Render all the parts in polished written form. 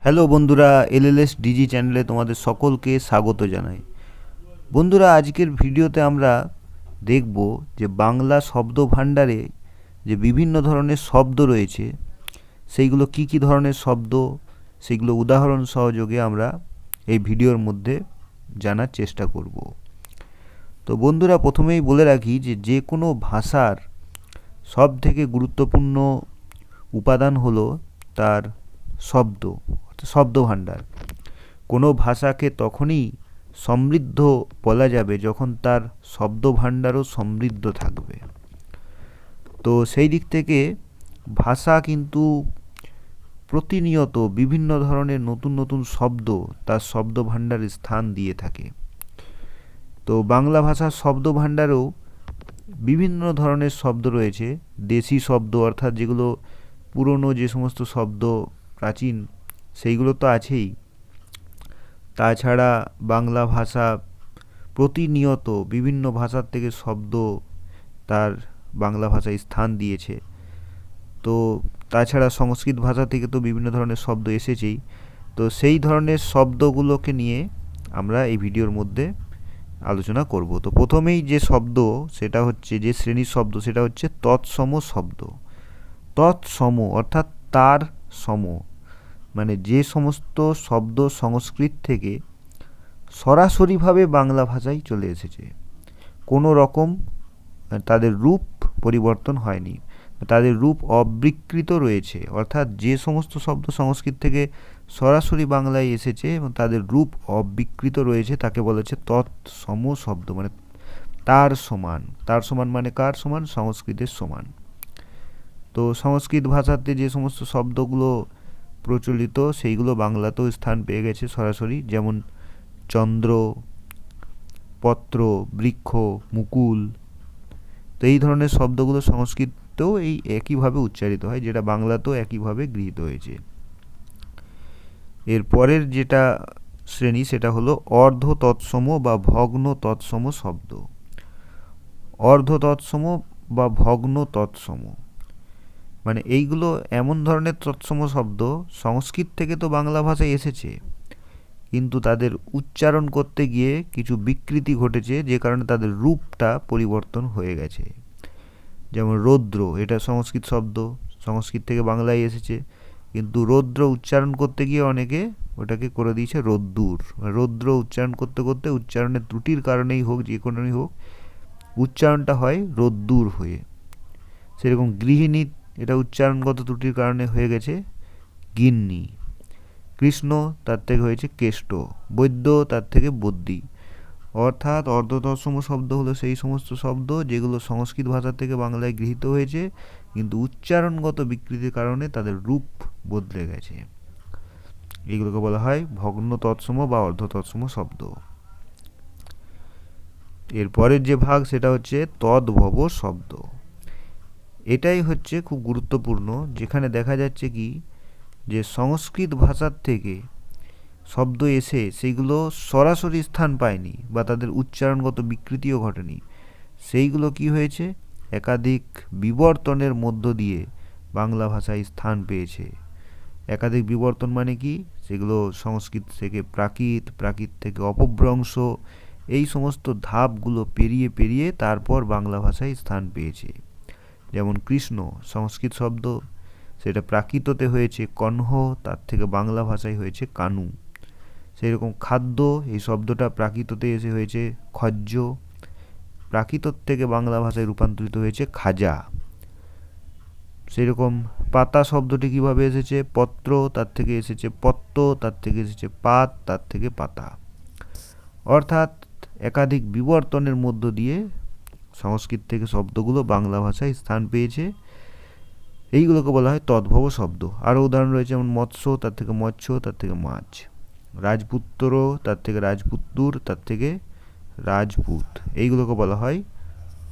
Hello বন্ধুরা, এলএলএস DG চ্যানেলে তোমাদের সকলকে স্বাগত জানাই। বন্ধুরা, আজকের ভিডিওতে আমরা দেখব যে বাংলা শব্দ ভাণ্ডারে যে বিভিন্ন ধরনের শব্দ রয়েছে সেইগুলো কি কি ধরনের শব্দ, সেইগুলো উদাহরণ সহযোগে আমরা এই ভিডিওর মধ্যে জানার চেষ্টা করব। তো বন্ধুরা, প্রথমেই বলে রাখি যে যে কোনো ভাষার সব থেকে গুরুত্বপূর্ণ উপাদান হলো তার শব্দ, শব্দ ভাণ্ডার। কোনো ভাষাকে তখনই সমৃদ্ধ বলা যাবে যখন তার শব্দ ভাণ্ডারও সমৃদ্ধ থাকবে। তো সেই দিক থেকে ভাষা কিন্তু প্রতিনিয়ত বিভিন্ন ধরনের নতুন নতুন শব্দ তার শব্দ ভাণ্ডারে স্থান দিয়ে থাকে। তো বাংলা ভাষার শব্দ ভাণ্ডারেও বিভিন্ন ধরনের শব্দ রয়েছে। দেশি শব্দ অর্থাৎ যেগুলো পুরনো যে সমস্ত শব্দ প্রাচীন, সেইগুলো তো আছেই। তাছাড়া বাংলা ভাষা প্রতিনিয়ত বিভিন্ন ভাষার থেকে শব্দ তার বাংলা ভাষায় স্থান দিয়েছে। তো তাছাড়া সংস্কৃত ভাষা থেকে তো বিভিন্ন ধরনের শব্দ এসেছেই। তো সেই ধরনের শব্দগুলোকে নিয়ে আমরা এই ভিডিওর মধ্যে আলোচনা করব। তো প্রথমেই যে শব্দ সেটা হচ্ছে, যে শ্রেণীর শব্দ সেটা হচ্ছে তৎসম শব্দ। তৎসম অর্থাৎ তার সম, মানে যে সমস্ত শব্দ সংস্কৃত থেকে সরাসরিভাবে বাংলা ভাষায় চলে এসেছে, কোনো রকম তাদের রূপ পরিবর্তন হয়নি, তাদের রূপ অবিকৃত রয়েছে। অর্থাৎ যে সমস্ত শব্দ সংস্কৃত থেকে সরাসরি বাংলায় এসেছে এবং তাদের রূপ অবিকৃত রয়েছে তাকে বলা হচ্ছে তৎসম শব্দ, মানে তার সমান। তার সমান মানে কার সমান? সংস্কৃতের সমান। তো সংস্কৃত ভাষাতে যে সমস্ত শব্দগুলো প্রচলিত সেইগুলো বাংলাতেও স্থান পেয়ে গেছে সরাসরি, যেমন চন্দ্র, পত্র, বৃক্ষ, মুকুল। তো এই ধরনের শব্দগুলো সংস্কৃতেও এই একইভাবে উচ্চারিত হয়, যেটা বাংলাতেও একইভাবে গৃহীত হয়েছে। এর পরের যেটা শ্রেণী সেটা হলো অর্ধ তৎসম বা ভগ্ন তৎসম শব্দ। অর্ধ তৎসম বা ভগ্ন তৎসম মানে এইগুলো এমন ধরনের তৎসম শব্দ সংস্কৃত থেকে তো বাংলা ভাষায় এসেছে, কিন্তু তাদের উচ্চারণ করতে গিয়ে কিছু বিকৃতি ঘটেছে, যে কারণে তাদের রূপটা পরিবর্তন হয়ে গেছে। যেমন রৌদ্র, এটা সংস্কৃত শব্দ, সংস্কৃত থেকে বাংলায় এসেছে, কিন্তু রৌদ্র উচ্চারণ করতে গিয়ে অনেকে ওটাকে করে দিয়েছে রোদ্দুর। রৌদ্র উচ্চারণ করতে করতে উচ্চারণের ত্রুটির কারণেই হোক, যে কোনোই হোক, উচ্চারণটা হয় রোদ্দুর হয়ে। সেরকম গৃহিণী, এটা উচ্চারণগত ত্রুটির কারণে হয়ে গেছে গিন্নি। কৃষ্ণ, তার থেকে হয়েছে কেষ্ট। বৈদ্য, তার থেকে বদ্যি। অর্থাৎ অর্ধতৎসম শব্দ হলো সেই সমস্ত শব্দ যেগুলো সংস্কৃত ভাষা থেকে বাংলায় গৃহীত হয়েছে, কিন্তু উচ্চারণগত বিকৃতির কারণে তাদের রূপ বদলে গেছে। এইগুলোকে বলা হয় ভগ্ন তৎসম বা অর্ধতৎসম শব্দ। এরপরের যে ভাগ সেটা হচ্ছে তদ্ভব শব্দ। এটাই হচ্ছে খুব গুরুত্বপূর্ণ, যেখানে দেখা যাচ্ছে কি যে সংস্কৃত ভাষার থেকে শব্দ এসে সেইগুলো সরাসরি স্থান পায়নি বা তাদের উচ্চারণগত বিকৃতিও ঘটেনি। সেইগুলো কি হয়েছে? একাধিক বিবর্তনের মধ্য দিয়ে বাংলা ভাষায় স্থান পেয়েছে। একাধিক বিবর্তন মানে কি? সেগুলো সংস্কৃত থেকে প্রাকৃত, প্রাকৃত থেকে অপভ্রংশ, এই সমস্ত ধাপগুলো পেরিয়ে পেরিয়ে তারপর বাংলা ভাষায় স্থান পেয়েছে। যেমন কৃষ্ণ, সংস্কৃত শব্দ, সেটা প্রাকৃততে হয়েছে কণ্হ, তার থেকে বাংলা ভাষায় হয়েছে কানু। সেই রকম খাদ্য, এই শব্দটা প্রাকৃততে এসে হয়েছে খজ্জ, প্রাকৃত থেকে বাংলা ভাষায় রূপান্তরিত হয়েছে খাজা। সেই রকম পাতা শব্দটি কিভাবে এসেছে? পত্র, তার থেকে এসেছে পত্ত, তার থেকে এসেছে পাত, তার থেকে পাতা। অর্থাৎ একাধিক বিবর্তনের মধ্য দিয়ে সংস্কৃত থেকে শব্দগুলো বাংলা ভাষায় স্থান পেয়েছে। এইগুলোকে বলা হয় তদ্ভব শব্দ। আরও উদাহরণ রয়েছে, যেমন মৎস্য, তার থেকে মৎস্য, তার থেকে মাছ। রাজপুত্র, তার থেকে রাজপুত্তুর, তার থেকে রাজপুত। এইগুলোকে বলা হয়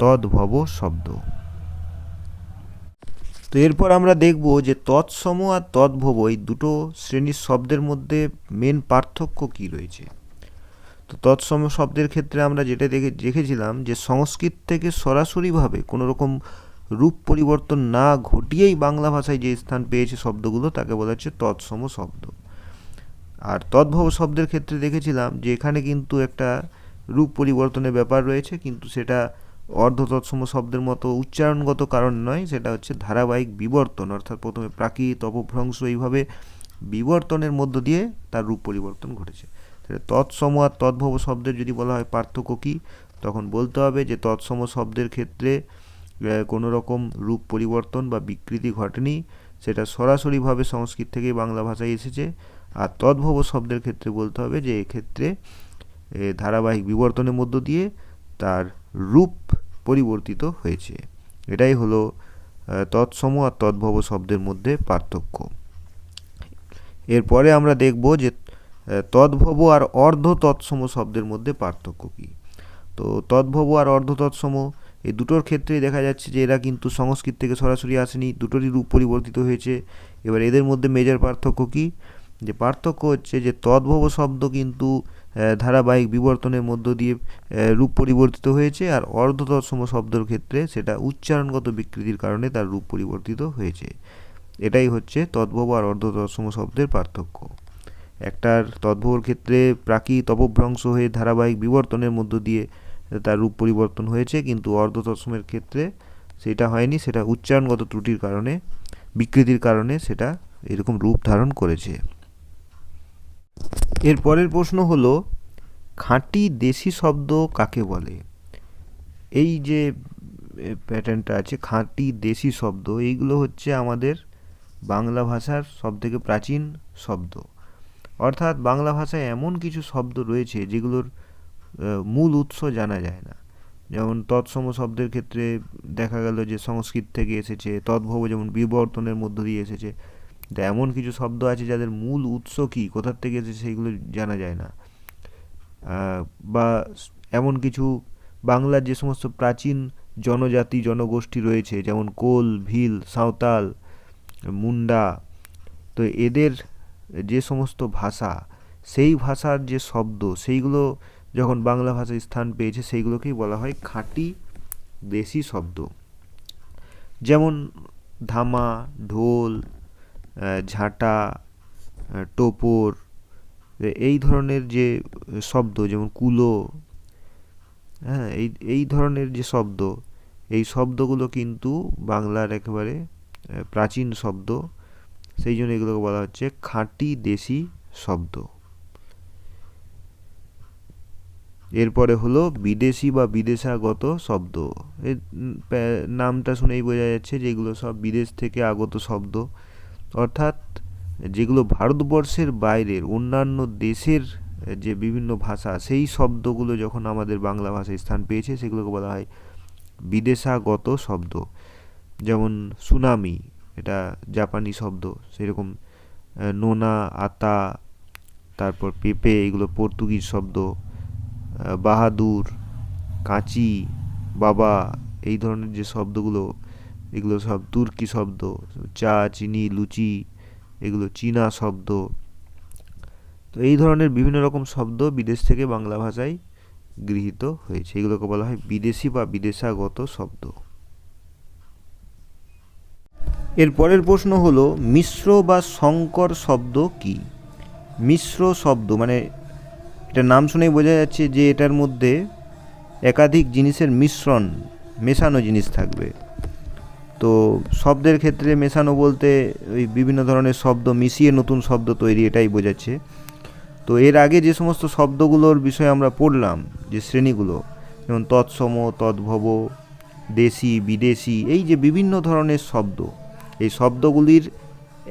তদ্ভব শব্দ। তো এরপর আমরা দেখব যে তৎসম আর তদ্ভব এই দুটো শ্রেণীর শব্দের মধ্যে মেন পার্থক্য কী রয়েছে। তো তৎসম শব্দের ক্ষেত্রে আমরা যেটা দেখেছিলাম যে সংস্কৃত থেকে সরাসরিভাবে কোনো রকম রূপ পরিবর্তন না ঘটিয়েই বাংলা ভাষায় যে স্থান পেয়েছে শব্দগুলো তাকে বলা হচ্ছে তৎসম শব্দ। আর তদ্ভব শব্দের ক্ষেত্রে দেখেছিলাম যে এখানে কিন্তু একটা রূপ পরিবর্তনের ব্যাপার রয়েছে, কিন্তু সেটা অর্ধ তৎসম শব্দের মতো উচ্চারণগত কারণ নয়, সেটা হচ্ছে ধারাবাহিক বিবর্তন, অর্থাৎ প্রথমে প্রাকৃত, অপভ্রংশ, এইভাবে বিবর্তনের মধ্য দিয়ে তার রূপ পরিবর্তন ঘটেছে। তাহলে তৎসম আর তদ্ভব শব্দের যদি বলা হয় পার্থক্য কী, তখন বলতে হবে যে তৎসম শব্দের ক্ষেত্রে কোনো রকম রূপ পরিবর্তন বা বিকৃতি ঘটেনি, সেটা সরাসরিভাবে সংস্কৃত থেকেই বাংলা ভাষায় এসেছে। আর তদ্ভব শব্দের ক্ষেত্রে বলতে হবে যে এক্ষেত্রে ধারাবাহিক বিবর্তনের মধ্য দিয়ে তার রূপ পরিবর্তিত হয়েছে। এটাই হলো তৎসম আর তদ্ভব শব্দের মধ্যে পার্থক্য। এরপরে আমরা দেখব যে তদ্ভব আর অর্ধ তৎসম শব্দের মধ্যে পার্থক্য কী। তো তদ্ভব আর অর্ধ তৎসম এই দুটোর ক্ষেত্রেই দেখা যাচ্ছে যে এরা কিন্তু সংস্কৃত থেকে সরাসরি আসেনি, দুটোরই রূপ পরিবর্তিত হয়েছে। এবার এদের মধ্যে মেজর পার্থক্য কী, যে পার্থক্য হচ্ছে যে তদ্ভব শব্দ কিন্তু ধারাবাহিক বিবর্তনের মধ্য দিয়ে রূপ পরিবর্তিত হয়েছে, আর অর্ধ তৎসম শব্দের ক্ষেত্রে সেটা উচ্চারণগত বিকৃতির কারণে তার রূপ পরিবর্তিত হয়েছে। এটাই হচ্ছে তদ্ভব আর অর্ধ তৎসম শব্দের পার্থক্য। একটার তদ্ভবর ক্ষেত্রে প্রাকৃত, অপভ্রংশ হয়ে ধারাবাহিক বিবর্তনের মধ্য দিয়ে তার রূপ পরিবর্তন হয়েছে, কিন্তু অর্ধ তৎসমের ক্ষেত্রে সেটা হয়নি, সেটা উচ্চারণগত ত্রুটির কারণে, বিকৃতির কারণে সেটা এরকম রূপ ধারণ করেছে। এর পরের প্রশ্ন হলো খাঁটি দেশি শব্দ কাকে বলে। এই যে প্যাটার্নটা আছে খাঁটি দেশি শব্দ, এইগুলো হচ্ছে আমাদের বাংলা ভাষার সবথেকে প্রাচীন শব্দ। অর্থাৎ বাংলা ভাষায় এমন কিছু শব্দ রয়েছে যেগুলোর মূল উৎস জানা যায় না। যেমন তৎসম শব্দের ক্ষেত্রে দেখা গেল যে সংস্কৃত থেকে এসেছে, তদ্ভব যেমন বিবর্তনের মধ্য দিয়ে এসেছে। এমন কিছু শব্দ আছে যাদের মূল উৎস কী, কোথার থেকে এসেছে, সেইগুলো জানা যায় না। বা এমন কিছু বাংলার যে সমস্ত প্রাচীন জনজাতি, জনগোষ্ঠী রয়েছে, যেমন কোল, ভিল, সাঁওতাল, মুন্ডা, তো এদের যে সমস্ত ভাষা, সেই ভাষার যে শব্দ, সেইগুলো যখন বাংলা ভাষায় স্থান পেয়েছে, সেইগুলোকেই বলা হয় খাঁটি দেশি শব্দ। যেমন ধামা, ঢোল, ঝাঁটা, টোপর, এই ধরনের যে শব্দ, যেমন কুলো, হ্যাঁ, এই ধরনের যে শব্দ, এই শব্দগুলো কিন্তু বাংলার একেবারে প্রাচীন শব্দ, সেই জন্য এগুলোকে বলা হচ্ছে খাঁটি দেশি শব্দ। এরপরে হলো বিদেশি বা বিদেশাগত শব্দ। এর নামটা শুনেই বোঝা যাচ্ছে যে এগুলো সব বিদেশ থেকে আগত শব্দ, অর্থাৎ যেগুলো ভারতবর্ষের বাইরের অন্যান্য দেশের যে বিভিন্ন ভাষা, সেই শব্দগুলো যখন আমাদের বাংলা ভাষায় স্থান পেয়েছে, সেগুলোকে বলা হয় বিদেশাগত শব্দ। যেমন সুনামি, এটা জাপানি শব্দ, সেরকম নোনা, আতা, তারপর পেঁপে, এগুলো পর্তুগিজ শব্দ। বাহাদুর, কাঁচি, বাবা, এই ধরনের যে শব্দগুলো, এগুলো সব তুর্কি শব্দ। চা, চিনি, লুচি, এগুলো চীনা শব্দ। তো এই ধরনের বিভিন্ন রকম শব্দ বিদেশ থেকে বাংলা ভাষায় গৃহীত হয়েছে, এগুলোকে বলা হয় বিদেশি বা বিদেশাগত শব্দ। এর পরের প্রশ্ন হলো মিশ্র বা সংকর শব্দ কি। মিশ্র শব্দ মানে এটার নাম শুনেই বোঝা যাচ্ছে যে এটার মধ্যে একাধিক জিনিসের মিশ্রণ, মেশানো জিনিস থাকবে। তো শব্দের ক্ষেত্রে মেশানো বলতে ওই বিভিন্ন ধরনের শব্দ মিশিয়ে নতুন শব্দ তৈরি, এটাই বোঝাচ্ছে। তো এর আগে যে সমস্ত শব্দগুলোর বিষয়ে আমরা পড়লাম, যে শ্রেণীগুলো, যেমন তৎসম, তদ্ভব, দেশি, বিদেশি, এই যে বিভিন্ন ধরনের শব্দ, এই শব্দগুলির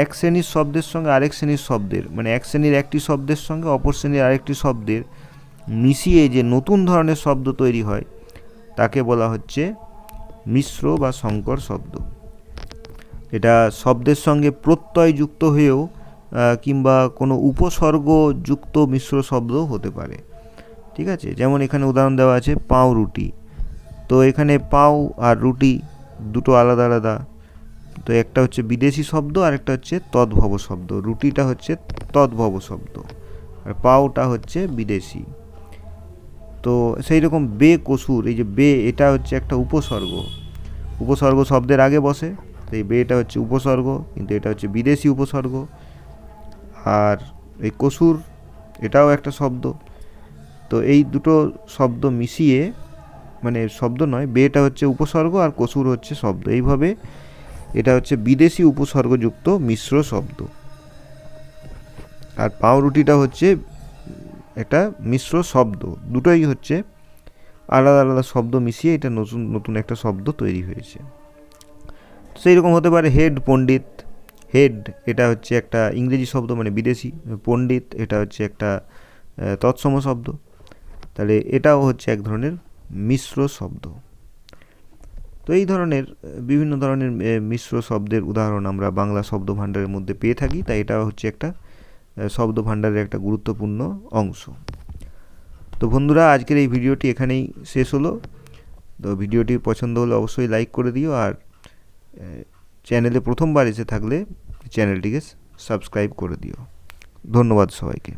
এক শ্রেণীর শব্দের সঙ্গে আরেক শ্রেণীর শব্দের, মানে এক শ্রেণীর একটি শব্দের সঙ্গে অপর শ্রেণীর আরেকটি শব্দের মিশিয়ে যে নতুন ধরনের শব্দ তৈরি হয়, তাকে বলা হচ্ছে মিশ্র বা সংকর শব্দ। এটা শব্দের সঙ্গে প্রত্যয় যুক্ত হয়েও কিংবা কোনো উপসর্গ যুক্ত মিশ্র শব্দও হতে পারে। ঠিক আছে, যেমন এখানে উদাহরণ দেওয়া আছে পাউরুটি। তো এখানে পাউ আর রুটি দুটো আলাদা আলাদা, তো একটা হচ্ছে বিদেশি শব্দ আর একটা হচ্ছে তদ্ভব শব্দ। রুটিটা হচ্ছে তদ্ভব শব্দ আর পাউটা হচ্ছে বিদেশি। তো সেই রকম বে কসুর, এই যে বে, এটা হচ্ছে একটা উপসর্গ, উপসর্গ শব্দের আগে বসে, তো এই বেটা হচ্ছে উপসর্গ, কিন্তু এটা হচ্ছে বিদেশি উপসর্গ। আর এই কসুর এটাও একটা শব্দ। তো এই দুটো শব্দ মিশিয়ে, মানে শব্দ নয়, বেটা হচ্ছে উপসর্গ আর কসুর হচ্ছে শব্দ, এইভাবে এটা হচ্ছে বিদেশি উপসর্গযুক্ত মিশ্র শব্দ। আর পাউরুটিটা হচ্ছে একটা মিশ্র শব্দ, দুটোই হচ্ছে আলাদা আলাদা শব্দ মিশিয়ে এটা নতুন নতুন একটা শব্দ তৈরি হয়েছে। সেই রকম হতে পারে হেড, পণ্ডিত। হেড এটা হচ্ছে একটা ইংরেজি শব্দ, মানে বিদেশি। পণ্ডিত এটা হচ্ছে একটা তৎসম শব্দ। তাহলে এটাও হচ্ছে এক ধরনের মিশ্র শব্দ। তো এই ধরনের বিভিন্ন ধরনের মিশ্র শব্দের উদাহরণ আমরা বাংলা শব্দ ভাণ্ডারের মধ্যে পেয়ে থাকি, তাই এটা হচ্ছে একটা শব্দ ভাণ্ডারের একটা গুরুত্বপূর্ণ অংশ। তো বন্ধুরা, আজকের এই ভিডিওটি এখানেই শেষ হলো। তো ভিডিওটি পছন্দ হলে অবশ্যই লাইক করে দিও, আর চ্যানেলে প্রথমবার এসে থাকলে চ্যানেলটিকে সাবস্ক্রাইব করে দিও। ধন্যবাদ সবাইকে।